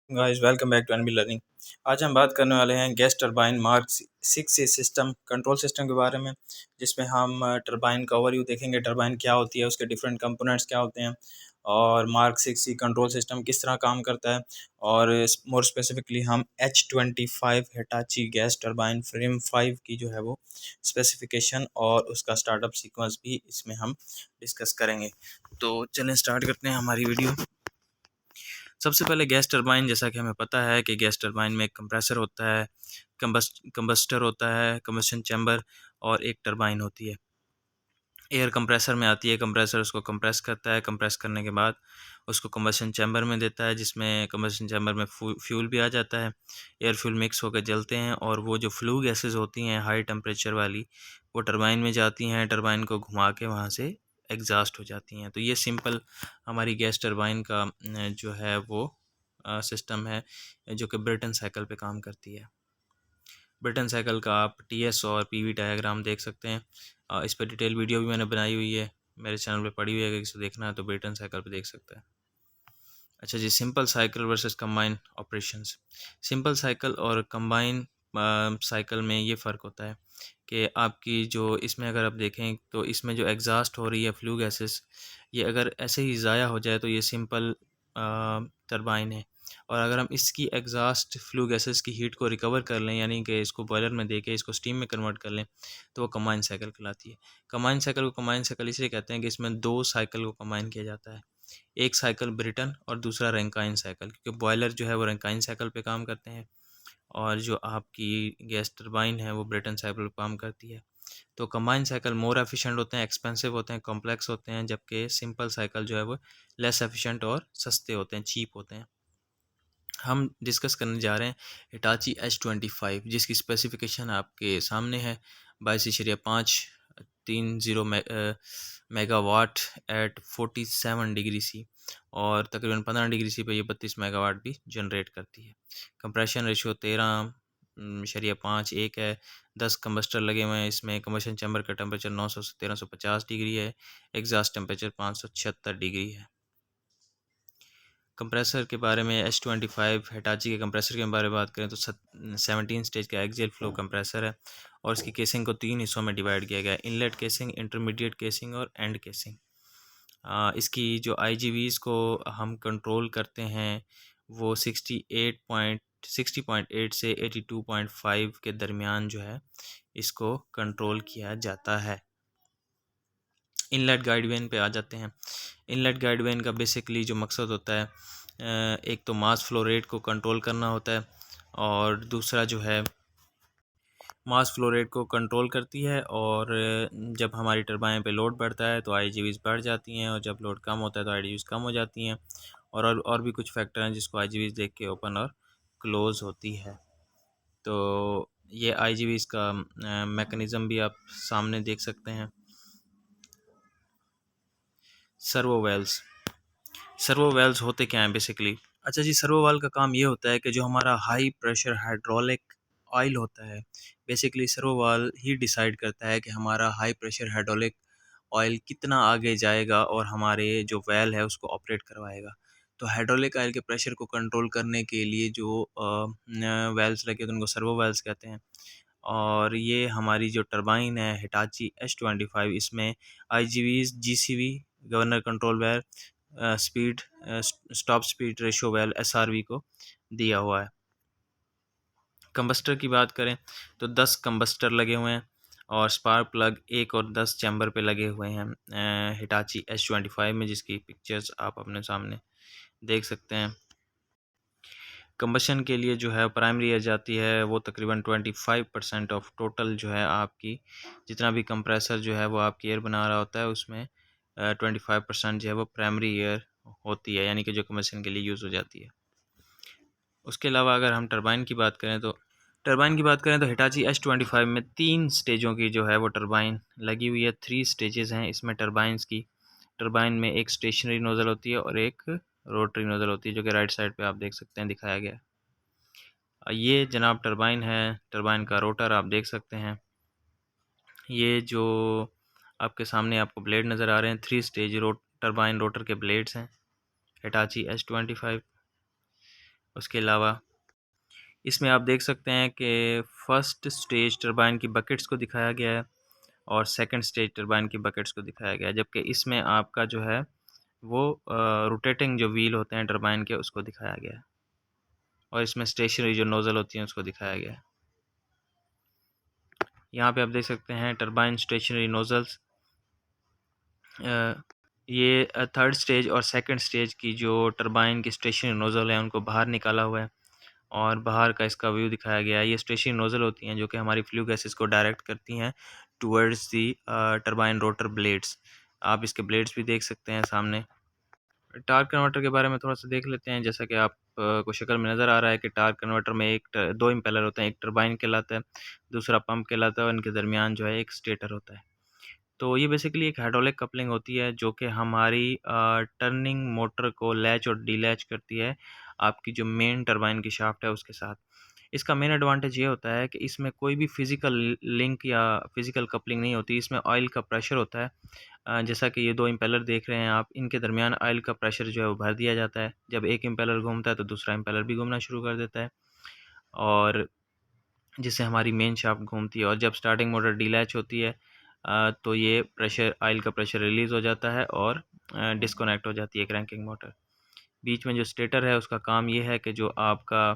Guys welcome back to NB learning. आज हम बात करने वाले हैं gas turbine mark 6 system control system के बारे में, जिसमें हम टरबाइन का ओवरव्यू देखेंगे। टरबाइन क्या होती है, उसके डिफरेंट कंपोनेंट्स क्या होते हैं, और मार्क 6 कंट्रोल सिस्टम किस तरह काम करता है। और मोर स्पेसिफिकली हम H25 Hitachi gas turbine frame 5 की जो है वो स्पेसिफिकेशन और उसका स्टार्टअप सीक्वेंस भी इसमें हम डिस्कस करेंगे। तो चलें स्टार्ट करते हैं हमारी वीडियो। सबसे पहले गैस टरबाइन, जैसा कि हमें पता है कि गैस टरबाइन में एक कंप्रेसर होता है, कंबस्टर होता है, कंबस्शन चैम्बर, और एक टरबाइन होती है। एयर कंप्रेसर में आती है, कंप्रेसर उसको कंप्रेस करता है, कंप्रेस करने के बाद उसको कंबस्शन चैम्बर में देता है, जिसमें कंबस्शन चैम्बर में फ्यूल भी आ जाता है। एयर फ्यूल मिक्स होकर जलते हैं और वो जो फ्लू गैसेस होती हैं हाई टेम्परेचर वाली, वो टरबाइन में जाती हैं, टरबाइन को घुमा के वहाँ से एग्जॉस्ट हो जाती हैं। तो ये सिंपल हमारी गैस टरबाइन का जो है वो सिस्टम है, जो कि ब्रेटन साइकिल पे काम करती है। ब्रेटन साइकिल का आप टीएस और पीवी डायग्राम देख सकते हैं। इस पर डिटेल वीडियो भी मैंने बनाई हुई है, मेरे चैनल पे पड़ी हुई है, अगर किसी को देखना है तो ब्रेटन साइकिल पे देख सकते हैं। अच्छा जी, simple cycle versus combine operations. Simple cycle और कंबाइन साइकिल में ये फ़र्क होता है कि आपकी जो इसमें अगर आप देखें तो इसमें जो एग्जॉस्ट हो रही है फ्लू गैसेस, ये अगर ऐसे ही ज़ाया हो जाए तो ये सिंपल टरबाइन है। और अगर हम इसकी एग्जॉस्ट फ्लू गैसेस की हीट को रिकवर कर लें, यानी कि इसको बॉयलर में दे के इसको स्टीम में कन्वर्ट कर लें, तो वो कंबाइन साइकिल कहलाती है। कंबाइन साइकिल को कंबाइन साइकिल इसलिए कहते हैं कि इसमें दो साइकिल को कंबाइन किया जाता है। एक साइकिल ब्रिटन और दूसरा रैंकाइन साइकिल, क्योंकि बॉयलर जो है वो रैंकाइन साइकिल पे काम करते हैं और जो आपकी गैस टरबाइन है वो ब्रिटन साइकिल पे काम करती है। तो कंबाइन साइकिल मोर एफिशिएंट होते हैं, एक्सपेंसिव होते हैं, कॉम्प्लेक्स होते हैं, जबकि सिंपल साइकिल जो है वो लेस एफिशिएंट और सस्ते होते हैं, चीप होते हैं। हम डिस्कस करने जा रहे हैं हिटाची H25, जिसकी स्पेसिफिकेशन आपके सामने है। 22.530 मेगावाट एट 47 डिग्री सी, और तकरीबन 15 डिग्री सी पे ये 32 मेगावाट भी जनरेट करती है। कंप्रेशन रेशियो 13.51 है। 10 कंबस्टर लगे हुए हैं इसमें। कंबशन चैम्बर का टेम्परेचर 900 से 1350 डिग्री है। एग्जॉस्ट टेम्परेचर 576 डिग्री है। कंप्रेसर के बारे में H25 हिटाची के कंप्रेसर के बारे में बात करें तो 17 स्टेज का एक्सियल फ्लो कंप्रेसर है, और इसकी केसिंग को 3 हिस्सों में डिवाइड किया गया है: इनलेट केसिंग, इंटरमीडिएट केसिंग और एंड केसिंग। इसकी जो IGVs को हम कंट्रोल करते हैं वो 60.8 से 82.5 के दरमियान जो है इसको कंट्रोल किया जाता है। इनलेट गाइडवेन पे आ जाते हैं। इनलेट गाइडवेन का बेसिकली जो मकसद होता है, एक तो मास फ्लो रेट को कंट्रोल करना होता है, और दूसरा जो है मास फ्लो रेट को कंट्रोल करती है। और जब हमारी टरबाइन पे लोड बढ़ता है तो IGVs बढ़ जाती हैं, और जब लोड कम होता है तो IGVs कम हो जाती हैं। और भी कुछ फैक्टर हैं जिसको IGVs देख के ओपन और क्लोज़ होती है। तो ये IGVs का मैकेनिज़्म भी आप सामने देख सकते हैं। Servo Wales. सर्वो वेल्स होते क्या हैं बेसिकली? अच्छा जी, सर्वो वाल्व का काम ये होता है कि जो हमारा हाई प्रेशर हाइड्रोलिक ऑयल होता है, बेसिकली सर्वो वाल्व ही डिसाइड करता है कि हमारा हाई प्रेशर हाइड्रोलिक ऑयल कितना आगे जाएगा और हमारे जो वेल है उसको ऑपरेट करवाएगा। तो हाइड्रोलिक ऑयल के प्रेशर को कंट्रोल करने के लिए जो वेल्व्स लगे होते हैं उनको सर्वो वेल्व्स कहते हैं। और ये हमारी जो टरबाइन है हिटाची H25, इसमें IGVs, GCV governor control well, speed stop speed ratio well SRV को दिया हुआ है। कंबस्टर की बात करें तो 10 कंबस्टर लगे हुए हैं, और स्पार्क प्लग 1 और 10 चैम्बर पे लगे हुए हैं हिटाची H25 में, जिसकी पिक्चर्स आप अपने सामने देख सकते हैं। कंबशन के लिए जो है प्राइमरी एयर जाती है, वो तकरीबन 25% ऑफ टोटल जो है आपकी जितना भी कंप्रेसर जो है वो आपकी एयर बना रहा होता है, उसमें 25% जो है वो प्राइमरी एयर होती है, यानी कि जो कंबशन के लिए यूज़ हो जाती है। उसके अलावा अगर हम टरबाइन की बात करें तो हिटाची H25 में 3 स्टेजों की जो है वो टरबाइन लगी हुई है। 3 स्टेजेस हैं इसमें टरबाइंस की। टरबाइन में एक स्टेशनरी नोज़ल होती है और एक रोटरी नोज़ल होती है, जो कि राइट साइड पे आप देख सकते हैं दिखाया गया है। ये जनाब टरबाइन है, टरबाइन का रोटर आप देख सकते हैं। ये जो आपके सामने आपको ब्लेड नज़र आ रहे हैं, 3 स्टेज टरबाइन रोटर के ब्लेड्स हैं हिटाची H25। उसके अलावा इसमें आप देख सकते हैं कि फर्स्ट स्टेज टरबाइन की बकेट्स को दिखाया गया है और सेकंड स्टेज टरबाइन की बकेट्स को दिखाया गया है, जबकि इसमें आपका जो है वो रोटेटिंग जो व्हील होते हैं टरबाइन के उसको दिखाया गया है और इसमें स्टेशनरी जो नोज़ल होती हैं उसको दिखाया गया है। यहाँ पे आप देख सकते हैं टरबाइन स्टेशनरी नोज़ल्स, ये थर्ड स्टेज और सेकंड स्टेज की जो टरबाइन की स्टेशनरी नोज़ल है उनको बाहर निकाला हुआ है और बाहर का इसका व्यू दिखाया गया है। ये स्टेशनरी नोज़ल होती हैं जो कि हमारी फ्लू गैसेस को डायरेक्ट करती हैं towards the turbine rotor blades. आप इसके ब्लेड्स भी देख सकते हैं सामने। टार्क कन्वर्टर के बारे में थोड़ा सा देख लेते हैं। जैसा कि आप को शक्ल में नज़र आ रहा है कि टार्क कन्वर्टर में दो इम्पेलर होते हैं, एक टरबाइन कहलाता है, दूसरा पंप कहलाता है और इनके दरमियान जो है एक स्टेटर होता है। तो ये बेसिकली एक हाइड्रोलिक कपलिंग होती है जो कि हमारी टर्निंग मोटर को लैच और डीलैच करती है आपकी जो मेन टरबाइन की शाफ्ट है उसके साथ। इसका मेन एडवांटेज ये होता है कि इसमें कोई भी फिज़िकल लिंक या फिज़िकल कपलिंग नहीं होती। इसमें ऑयल का प्रेशर होता है। जैसा कि ये दो इम्पेलर देख रहे हैं आप, इनके दरमियान ऑयल का प्रेशर जो है वो भर दिया जाता है। जब एक इम्पेलर घूमता है तो दूसरा इम्पेलर भी घूमना शुरू कर देता है और जिससे हमारी मेन शाफ्ट घूमती है। और जब स्टार्टिंग मोटर डीलैच होती है तो ये प्रेशर, ऑयल का प्रेशर रिलीज़ हो जाता है और डिस्कनेक्ट हो जाती है क्रैंकिंग मोटर। बीच में जो स्टेटर है उसका काम ये है कि जो आपका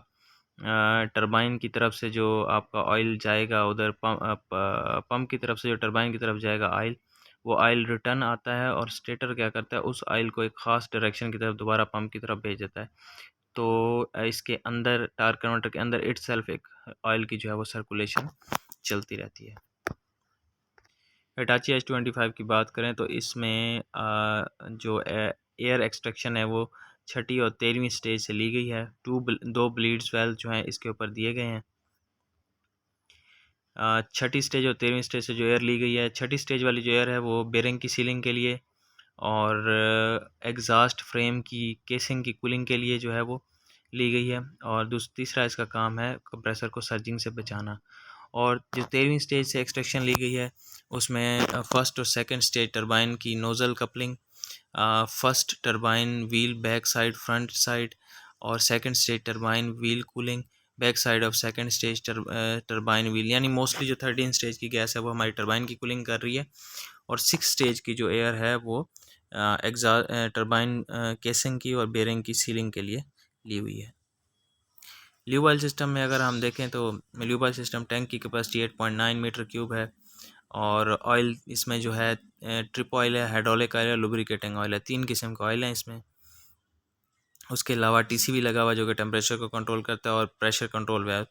टरबाइन की तरफ से जो आपका ऑयल जाएगा उधर पंप की तरफ से जो टरबाइन की तरफ जाएगा ऑयल, वो ऑयल रिटर्न आता है और स्टेटर क्या करता है उस ऑयल को एक ख़ास डायरेक्शन की तरफ दोबारा पंप की तरफ भेज देता है। तो इसके अंदर टार्क कन्वर्टर के अंदर इटसेल्फ एक ऑयल की जो है वो सर्कुलेशन चलती रहती है। हिटाची H25 की बात करें तो इसमें जो एयर एक्सट्रैक्शन है वो छठी और 13वीं स्टेज से ली गई है। दो ब्लीड्स वेल जो हैं इसके ऊपर दिए गए हैं। छठी स्टेज और 13वीं स्टेज से जो एयर ली गई है, छठी स्टेज वाली जो एयर है वो बेरिंग की सीलिंग के लिए और एग्ज़ॉस्ट फ्रेम की केसिंग की कूलिंग के लिए जो है वो ली गई है। और तीसरा इसका काम है कंप्रेसर को सर्जिंग से बचाना। और जो 13वीं स्टेज से एक्सट्रैक्शन ली गई है उसमें फर्स्ट और सेकंड स्टेज टरबाइन की nozzle coupling, first turbine wheel back side front side और second stage turbine wheel cooling back side of second stage turbine wheel. यानी मोस्टली जो 13 स्टेज की गैस है वो हमारी टरबाइन की कूलिंग कर रही है और 6 स्टेज की जो एयर है वो टरबाइन केसिंग की और बेरिंग की सीलिंग के लिए ली हुई है। ल्यूब ऑयल सिस्टम में अगर हम देखें तो ल्यूब ऑयल सिस्टम टैंक की कैपेसिटी 8.9 मीटर क्यूब है और ऑयल इसमें जो है ट्रिप ऑयल है, हाइड्रोलिक ऑयल है, लुब्रिकेटिंग ऑयल है। 3 किस्म का ऑयल है इसमें। उसके अलावा टीसीबी लगा हुआ है जो कि टेम्परेचर को कंट्रोल करता है और प्रेशर कंट्रोल वेल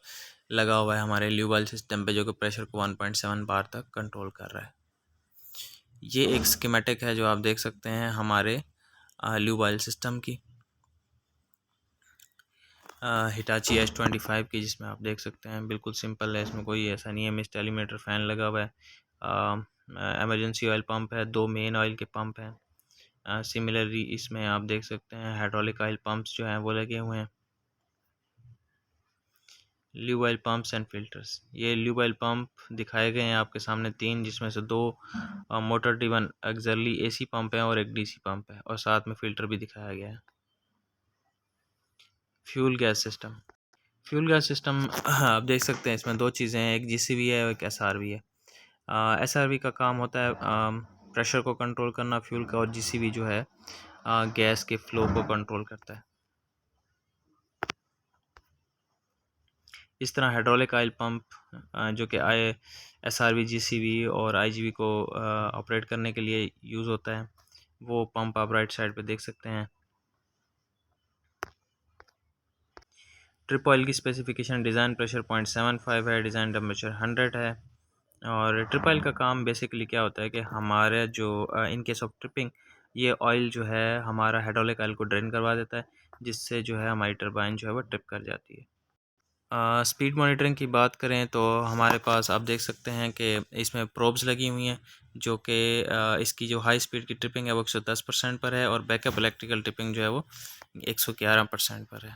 लगा हुआ है हमारे ल्यूब ऑयल सिस्टम पे जो कि प्रेशर को 1.7 बार तक कंट्रोल कर रहा है। ये एक स्कीमेटिक है जो आप देख सकते हैं हमारे ल्यूब ऑयल सिस्टम की, हिटाची H25 की, जिसमें आप देख सकते हैं बिल्कुल सिंपल है, इसमें कोई ऐसा नहीं है। मिस्ट एलिमेटर फ़ैन लगा हुआ है, एमरजेंसी ऑयल पंप है, दो मेन ऑयल के पंप हैं। सिमिलरली इसमें आप देख सकते हैं हाइड्रोलिक ऑयल पंप्स जो हैं वो लगे हुए हैं। Lube oil pumps and filters, ये ल्यूब ऑयल पंप दिखाए गए हैं आपके सामने 3, जिसमें से 2 मोटर ड्रिवन एक्सर्ली एसी पंप हैं और एक डीसी पंप है और साथ में फ़िल्टर भी दिखाया गया है। Fuel gas system, fuel gas system आप देख सकते हैं इसमें 2 चीज़ें हैं, एक जीसीबी है और एक एसआरवी है। एसआरवी का काम होता है प्रेशर को कंट्रोल करना फ्यूल का, और जीसीबी जो है गैस के फ्लो को कंट्रोल करता है। इस तरह हाइड्रोलिक ऑयल पंप जो कि एसआरवी, जीसीबी और आईजीबी को ऑपरेट करने के लिए यूज़ होता है, वो पंप आप राइट साइड पे देख सकते हैं। ट्रिप ऑयल की स्पेसिफिकेशन, डिज़ाइन प्रेशर 0.75 है, डिज़ाइन टेम्परेचर 100 है। और ट्रिप ऑयल का काम बेसिकली क्या होता है कि हमारे जो इन केस ऑफ ट्रिपिंग, ये ऑयल जो है हमारा हाइड्रोलिक ऑयल को ड्रेन करवा देता है, जिससे जो है हमारी टरबाइन जो है वो ट्रिप कर जाती है। स्पीड मॉनिटरिंग की बात करें तो हमारे पास आप देख सकते हैं कि इसमें प्रोब्स लगी हुई हैं जो कि इसकी जो हाई स्पीड की ट्रिपिंग है वो 110% पर है और बैकअप इलेक्ट्रिकल ट्रिपिंग जो है वो 111% पर है।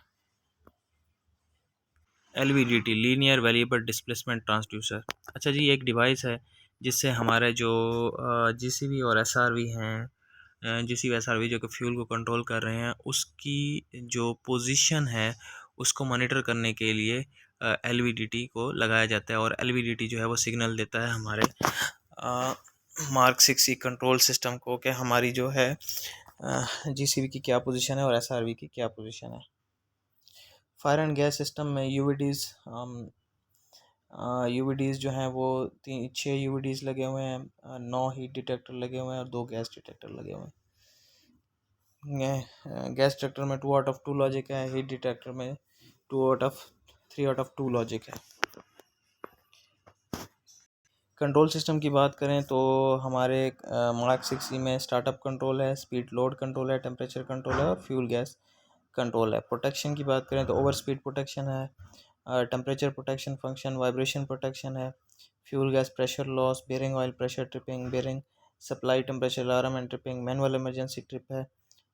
LVDT, linear variable displacement transducer. अच्छा जी, एक डिवाइस है जिससे हमारे जो जीसीबी और एसआरवी हैं, जीसीबी एसआरवी जो कि फ्यूल को कंट्रोल कर रहे हैं, उसकी जो पोजीशन है उसको मॉनिटर करने के लिए LVDT को लगाया जाता है, और LVDT जो है वो सिग्नल देता है हमारे मार्क 6 कंट्रोल सिस्टम को कि हमारी जो है GCV की क्या पोजीशन है और SRV की क्या पोजीशन है। फायर एंड गैस सिस्टम में यूवीडीज़ जो हैं वो 6 यूवीडीज़ लगे हुए हैं, 9 हीट डिटेक्टर लगे हुए हैं और 2 गैस डिटेक्टर लगे हुए हैं। गैस डिटेक्टर में 2 आउट ऑफ 2 लॉजिक है, हीट डिटेक्टर में 3 आउट ऑफ 2 लॉजिक है। कंट्रोल सिस्टम की बात करें तो हमारे मार्क 6 में स्टार्टअप कंट्रोल है, स्पीड लोड कंट्रोल है, टेम्परेचर कंट्रोल है और फ्यूल गैस कंट्रोल है। प्रोटेक्शन की बात करें तो ओवर स्पीड प्रोटेक्शन है, temperature protection function, vibration protection है, fuel gas pressure loss, bearing oil pressure tripping, bearing supply temperature alarm and tripping, manual emergency trip है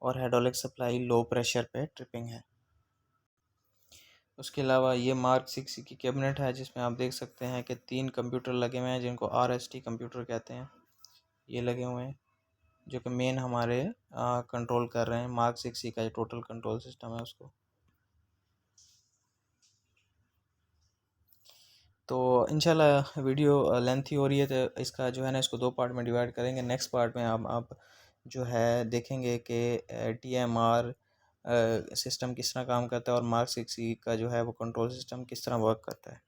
और हाइड्रोलिक सप्लाई लो प्रेशर पे ट्रिपिंग है। उसके अलावा ये मार्क 6 की कैबिनेट है जिसमें आप देख सकते हैं कि 3 कंप्यूटर लगे हुए हैं जिनको RST कंप्यूटर कहते हैं, ये लगे हुए हैं जो कि मेन हमारे कंट्रोल कर रहे हैं मार्क 6 का जो टोटल कंट्रोल सिस्टम है उसको। तो इंशाल्लाह वीडियो लेंथी हो रही है तो इसका जो है ना इसको 2 पार्ट में डिवाइड करेंगे। नेक्स्ट पार्ट में आप जो है देखेंगे कि TMR सिस्टम किस तरह काम करता है और मार्क 6 का जो है वो कंट्रोल सिस्टम किस तरह वर्क करता है।